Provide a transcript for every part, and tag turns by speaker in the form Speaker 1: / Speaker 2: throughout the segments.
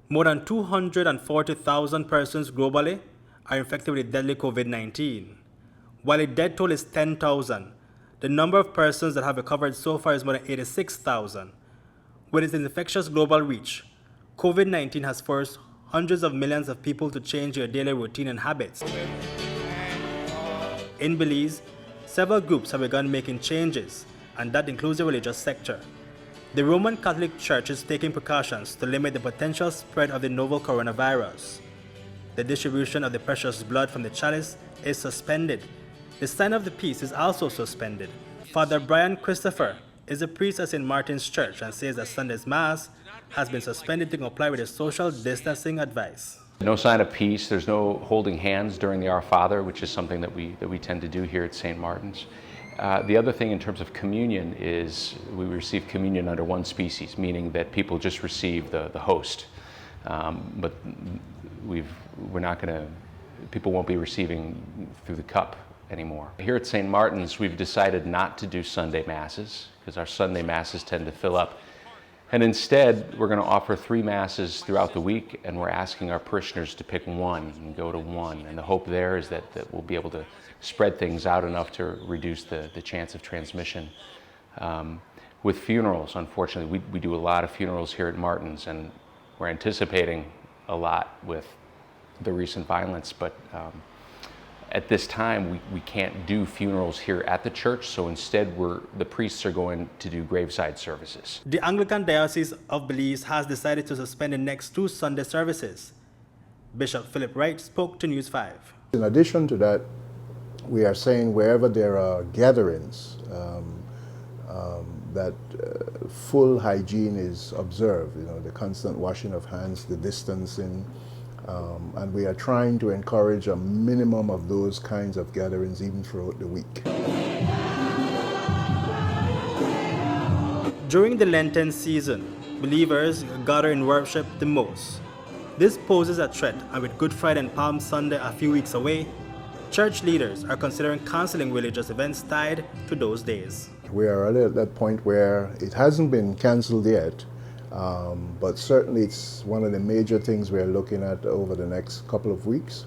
Speaker 1: More than 240,000 persons globally are infected with deadly COVID-19. While the death toll is 10,000, the number of persons that have recovered so far is more than 86,000. With its infectious global reach, COVID-19 has forced hundreds of millions of people to change their daily routine and habits. In Belize, several groups have begun making changes, and that includes the religious sector. The Roman Catholic Church is taking precautions to limit the potential spread of the novel coronavirus. The distribution of the precious blood from the chalice is suspended. The sign of the peace is also suspended. Father Brian Christopher is a priest at St. Martin's Church and says that Sunday's Mass has been suspended to comply with the social distancing advice.
Speaker 2: No sign of peace. There's no holding hands during the Our Father, which is something that we tend to do here at St. Martin's. The other thing in terms of communion is we receive communion under one species, meaning that people just receive the host. But we're not going to, people won't be receiving through the cup anymore. Here at St. Martin's, we've decided not to do Sunday Masses because our Sunday Masses tend to fill up. And instead, we're going to offer 3 Masses throughout the week, and we're asking our parishioners to pick one and go to one. And the hope there is that we'll be able to spread things out enough to reduce the chance of transmission. With funerals, unfortunately, we do a lot of funerals here at Martin's, and we're anticipating a lot with the recent violence, but at this time, we can't do funerals here at the church, so instead the priests are going to do graveside services.
Speaker 1: The Anglican Diocese of Belize has decided to suspend the next 2 Sunday services. Bishop Philip Wright spoke to News 5.
Speaker 3: In addition to that, we are saying wherever there are gatherings, that full hygiene is observed, the constant washing of hands, the distancing, and we are trying to encourage a minimum of those kinds of gatherings even throughout the week.
Speaker 1: During the Lenten season, believers gather in worship the most. This poses a threat, and with Good Friday and Palm Sunday a few weeks away, church leaders are considering canceling religious events tied to those days.
Speaker 3: We are already at that point where it hasn't been cancelled yet, but certainly it's one of the major things we're looking at over the next couple of weeks,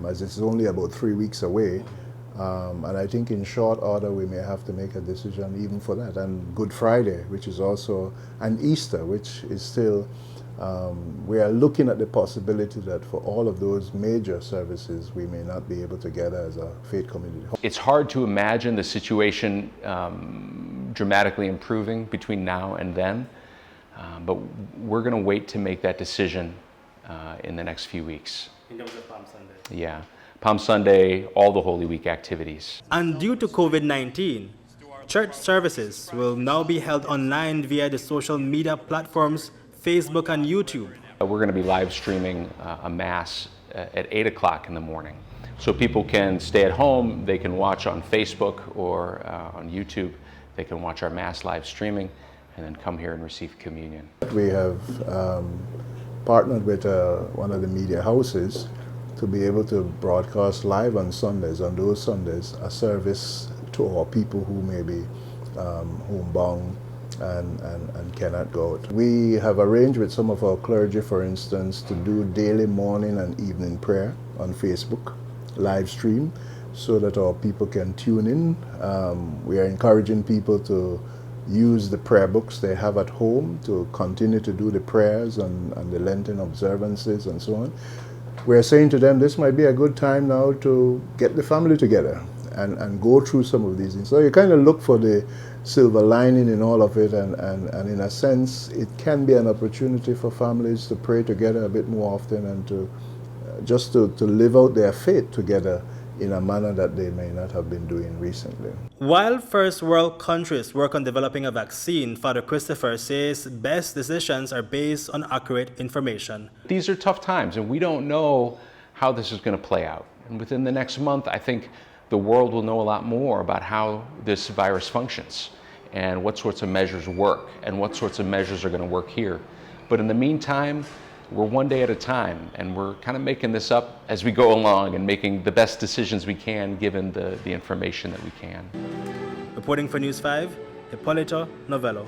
Speaker 3: as it's only about 3 weeks away. And I think in short order we may have to make a decision even for that. And Good Friday, which is also, and Easter, which is still, we are looking at the possibility that for all of those major services we may not be able to gather as a faith community.
Speaker 2: It's hard to imagine the situation dramatically improving between now and then. But we're going to wait to make that decision in the next few weeks.
Speaker 1: In terms of Palm Sunday?
Speaker 2: Yeah. Palm Sunday, all the Holy Week activities.
Speaker 1: And due to COVID-19, church services will now be held online via the social media platforms Facebook and YouTube.
Speaker 2: We're going to be live streaming a Mass at 8 o'clock in the morning. So people can stay at home, they can watch on Facebook or on YouTube, they can watch our Mass live streaming, and then come here and receive communion. We
Speaker 3: have partnered with one of the media houses to be able to broadcast live on Sundays, on those Sundays, a service to our people who may be homebound and cannot go out. We have arranged with some of our clergy, for instance, to do daily morning and evening prayer on Facebook, live stream, so that our people can tune in. We are encouraging people to use the prayer books they have at home to continue to do the prayers and the Lenten observances and so on. We're saying to them this might be a good time now to get the family together and go through some of these things. So you kind of look for the silver lining in all of it, and in a sense it can be an opportunity for families to pray together a bit more often and to just to live out their faith together in a manner that they may not have been doing recently.
Speaker 1: While first world countries work on developing a vaccine, Father Christopher says best decisions are based on accurate information.
Speaker 2: These are tough times, and we don't know how this is going to play out. And within the next month, I think the world will know a lot more about how this virus functions and what sorts of measures work and what sorts of measures are going to work here. But in the meantime, we're one day at a time, and we're kind of making this up as we go along and making the best decisions we can given the information that we can.
Speaker 1: Reporting for News 5, Hipolito, Novelo.